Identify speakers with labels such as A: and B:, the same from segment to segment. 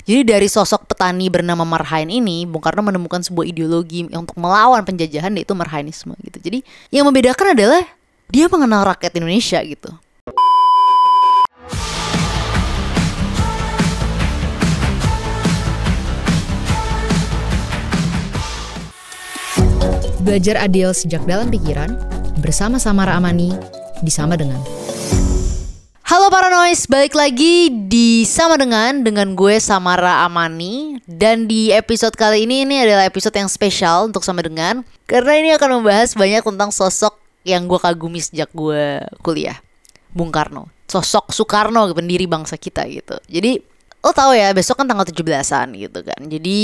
A: Jadi dari sosok petani bernama Marhain ini, Bung Karno menemukan sebuah ideologi untuk melawan penjajahan, yaitu Marhainisme gitu. Jadi yang membedakan adalah dia mengenal rakyat Indonesia gitu.
B: Belajar adil sejak dalam pikiran, bersama Samara Amani, di Sama Dengan.
A: Halo para noise, balik lagi di Sama dengan gue Samara Amani. Dan di episode kali ini adalah episode yang spesial untuk Sama Dengan, karena ini akan membahas banyak tentang sosok yang gue kagumi sejak gue kuliah, Bung Karno. Sosok Soekarno, pendiri bangsa kita gitu. Jadi lo tahu ya, besok kan tanggal 17-an gitu kan. Jadi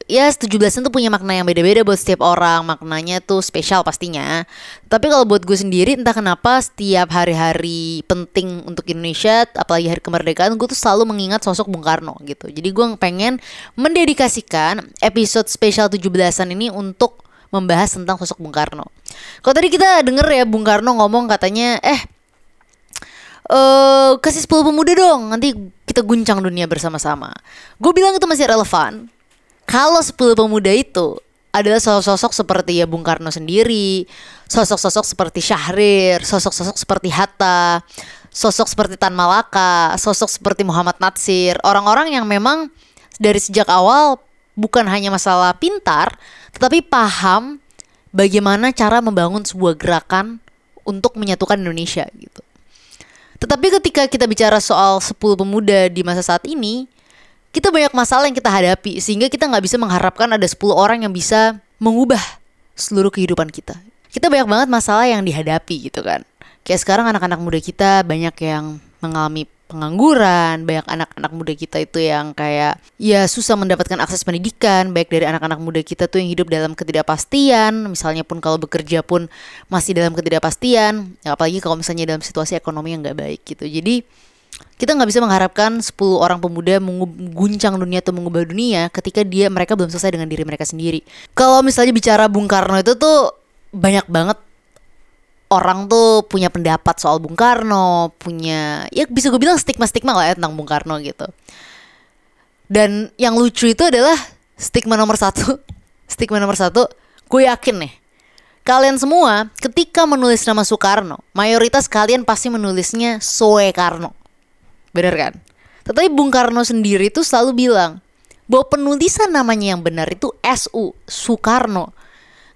A: ya 17-an tuh punya makna yang beda-beda buat setiap orang. Maknanya tuh spesial pastinya. Tapi kalau buat gue sendiri, entah kenapa setiap hari-hari penting untuk Indonesia, apalagi hari kemerdekaan, gue tuh selalu mengingat sosok Bung Karno gitu. Jadi gue pengen mendedikasikan episode spesial 17-an ini untuk membahas tentang sosok Bung Karno. Kalau tadi kita denger ya Bung Karno ngomong katanya, kasih 10 pemuda dong, nanti kita guncang dunia bersama-sama. Gue bilang itu masih relevan kalau 10 pemuda itu adalah sosok-sosok seperti ya Bung Karno sendiri, sosok-sosok seperti Syahrir, sosok-sosok seperti Hatta, sosok seperti Tan Malaka, sosok seperti Muhammad Natsir. Orang-orang yang memang dari sejak awal bukan hanya masalah pintar, tetapi paham bagaimana cara membangun sebuah gerakan untuk menyatukan Indonesia gitu. Tetapi ketika kita bicara soal 10 pemuda di masa saat ini, kita banyak masalah yang kita hadapi, sehingga kita gak bisa mengharapkan ada 10 orang yang bisa mengubah seluruh kehidupan kita. Kita banyak banget masalah yang dihadapi gitu kan. Kayak sekarang anak-anak muda kita banyak yang mengalami pengangguran, banyak anak-anak muda kita itu yang kayak ya susah mendapatkan akses pendidikan, baik dari anak-anak muda kita tuh yang hidup dalam ketidakpastian, misalnya pun kalau bekerja pun masih dalam ketidakpastian, ya apalagi kalau misalnya dalam situasi ekonomi yang gak baik gitu. Jadi kita gak bisa mengharapkan 10 orang pemuda mengguncang dunia atau mengubah dunia ketika mereka belum selesai dengan diri mereka sendiri. Kalau misalnya bicara Bung Karno itu tuh banyak banget orang tuh punya pendapat soal Bung Karno, punya ya bisa gue bilang stigma-stigma lah ya tentang Bung Karno gitu. Dan yang lucu itu adalah stigma nomor satu, gue yakin nih, kalian semua ketika menulis nama Soekarno, mayoritas kalian pasti menulisnya Soekarno, bener kan? Tetapi Bung Karno sendiri tuh selalu bilang bahwa penulisan namanya yang benar itu SU, Soekarno.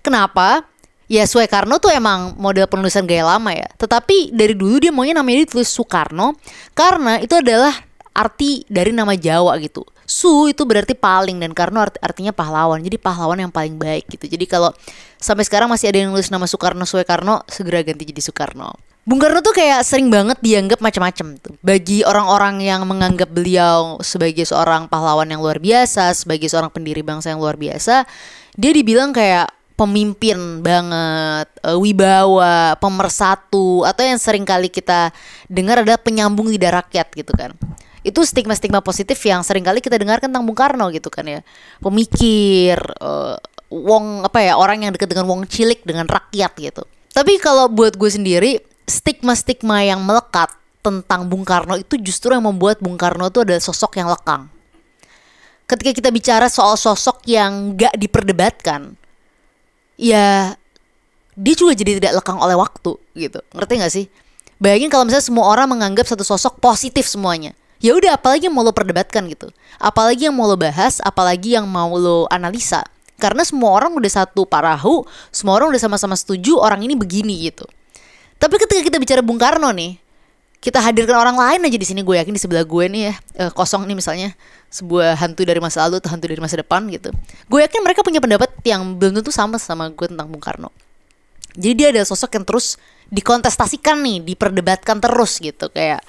A: Kenapa? Ya Soekarno tuh emang model penulisan gaya lama ya. Tetapi dari dulu dia maunya namanya ditulis Soekarno karena itu adalah arti dari nama Jawa gitu. Su itu berarti paling dan Karno artinya pahlawan. Jadi pahlawan yang paling baik gitu. Jadi kalau sampai sekarang masih ada yang nulis nama Soekarno, segera ganti jadi Soekarno. Bung Karno tuh kayak sering banget dianggap macam-macam tuh. Bagi orang-orang yang menganggap beliau sebagai seorang pahlawan yang luar biasa, sebagai seorang pendiri bangsa yang luar biasa, dia dibilang kayak pemimpin banget, wibawa, pemersatu, atau yang sering kali kita dengar adalah penyambung lidah rakyat gitu kan. Itu stigma-stigma positif yang sering kali kita dengar tentang Bung Karno gitu kan ya. Pemikir, orang yang dekat dengan wong cilik, dengan rakyat gitu. Tapi kalau buat gue sendiri, stigma-stigma yang melekat tentang Bung Karno itu justru yang membuat Bung Karno itu adalah sosok yang lekang. Ketika kita bicara soal sosok yang gak diperdebatkan, ya dia juga jadi tidak lekang oleh waktu gitu. Ngerti gak sih? Bayangin kalau misalnya semua orang menganggap satu sosok positif semuanya. Ya udah, apalagi yang mau lo perdebatkan gitu, apalagi yang mau lo bahas, apalagi yang mau lo analisa. Karena semua orang udah satu perahu, semua orang udah sama-sama setuju orang ini begini gitu. Tapi ketika kita bicara Bung Karno nih, kita hadirkan orang lain aja di sini, gue yakin di sebelah gue nih ya, kosong nih misalnya, sebuah hantu dari masa lalu atau hantu dari masa depan gitu. Gue yakin mereka punya pendapat yang belum tentu sama gue tentang Bung Karno. Jadi dia adalah sosok yang terus dikontestasikan nih, diperdebatkan terus gitu. Kayak,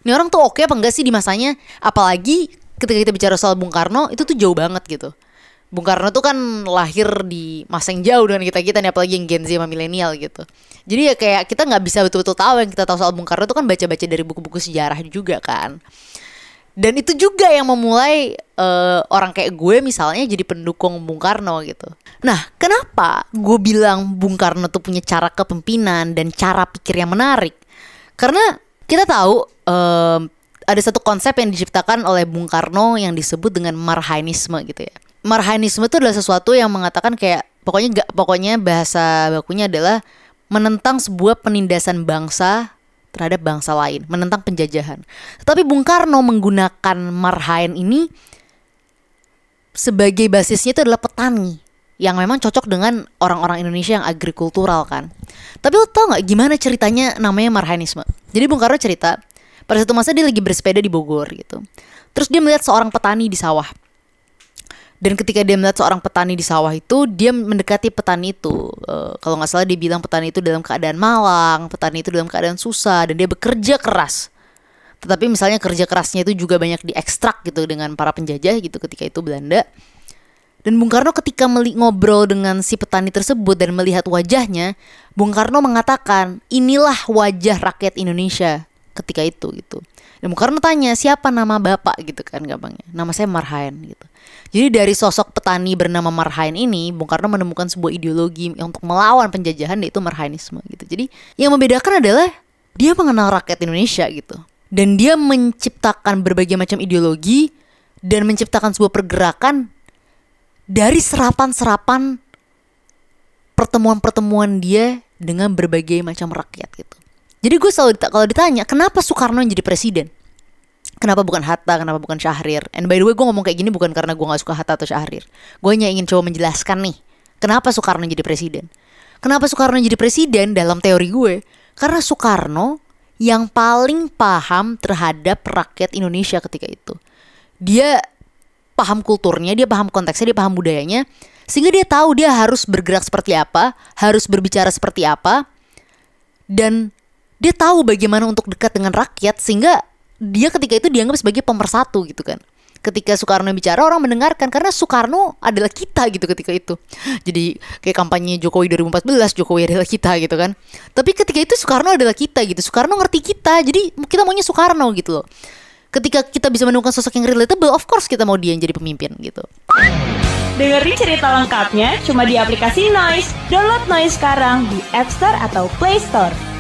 A: ini orang tuh oke apa enggak sih di masanya? Apalagi ketika kita bicara soal Bung Karno, itu tuh jauh banget gitu. Bung Karno tuh kan lahir di masa yang jauh dengan kita nih, apalagi yang Gen Z sama milenial gitu. Jadi ya kayak kita gak bisa betul-betul tahu. Yang kita tahu soal Bung Karno itu kan baca-baca dari buku-buku sejarah juga kan. Dan itu juga yang memulai orang kayak gue misalnya jadi pendukung Bung Karno gitu. Nah, kenapa gue bilang Bung Karno tuh punya cara kepemimpinan dan cara pikir yang menarik? Karena kita tahu ada satu konsep yang diciptakan oleh Bung Karno yang disebut dengan marhainisme gitu ya. Marhainisme itu adalah sesuatu yang mengatakan kayak pokoknya bahasa bakunya adalah menentang sebuah penindasan bangsa terhadap bangsa lain, menentang penjajahan. Tetapi Bung Karno menggunakan marhain ini sebagai basisnya itu adalah petani yang memang cocok dengan orang-orang Indonesia yang agrikultural kan. Tapi lo tau gak gimana ceritanya namanya marhainisme? Jadi Bung Karno cerita pada satu masa dia lagi bersepeda di Bogor gitu. Terus dia melihat seorang petani di sawah. Dan ketika dia melihat seorang petani di sawah itu, dia mendekati petani itu. Kalau gak salah dia bilang petani itu dalam keadaan malang, petani itu dalam keadaan susah, dan dia bekerja keras. Tetapi misalnya kerja kerasnya itu juga banyak diekstrak gitu dengan para penjajah gitu ketika itu Belanda. Dan Bung Karno ketika ngobrol dengan si petani tersebut dan melihat wajahnya, Bung Karno mengatakan, inilah wajah rakyat Indonesia ketika itu gitu. Dan Bung Karno tanya, siapa nama bapak gitu kan gampangnya. Nama saya Marhain gitu. Jadi dari sosok petani bernama Marhain ini, Bung Karno menemukan sebuah ideologi untuk melawan penjajahan, yaitu marhainisme gitu. Jadi yang membedakan adalah dia mengenal rakyat Indonesia gitu. Dan dia menciptakan berbagai macam ideologi dan menciptakan sebuah pergerakan dari serapan-serapan pertemuan-pertemuan dia dengan berbagai macam rakyat gitu. Jadi gue selalu kalau ditanya kenapa Soekarno yang jadi presiden, kenapa bukan Hatta, kenapa bukan Syahrir? And by the way gue ngomong kayak gini bukan karena gue gak suka Hatta atau Syahrir. Gue hanya ingin coba menjelaskan nih kenapa Soekarno jadi presiden. Kenapa Soekarno jadi presiden dalam teori gue? Karena Soekarno yang paling paham terhadap rakyat Indonesia ketika itu. Dia paham kulturnya, dia paham konteksnya, dia paham budayanya, sehingga dia tahu dia harus bergerak seperti apa, harus berbicara seperti apa, dan dia tahu bagaimana untuk dekat dengan rakyat, sehingga dia ketika itu dianggap sebagai pemersatu gitu kan. Ketika Soekarno bicara, orang mendengarkan karena Soekarno adalah kita gitu ketika itu. Jadi kayak kampanye Jokowi 2014, Jokowi adalah kita gitu kan. Tapi ketika itu Soekarno adalah kita gitu. Soekarno ngerti kita, jadi kita maunya Soekarno gitu loh. Ketika kita bisa menemukan sosok yang relatable, of course kita mau dia yang jadi pemimpin gitu.
C: Dengerin cerita lengkapnya cuma di aplikasi Noise. Download Noise sekarang di App Store atau Play Store.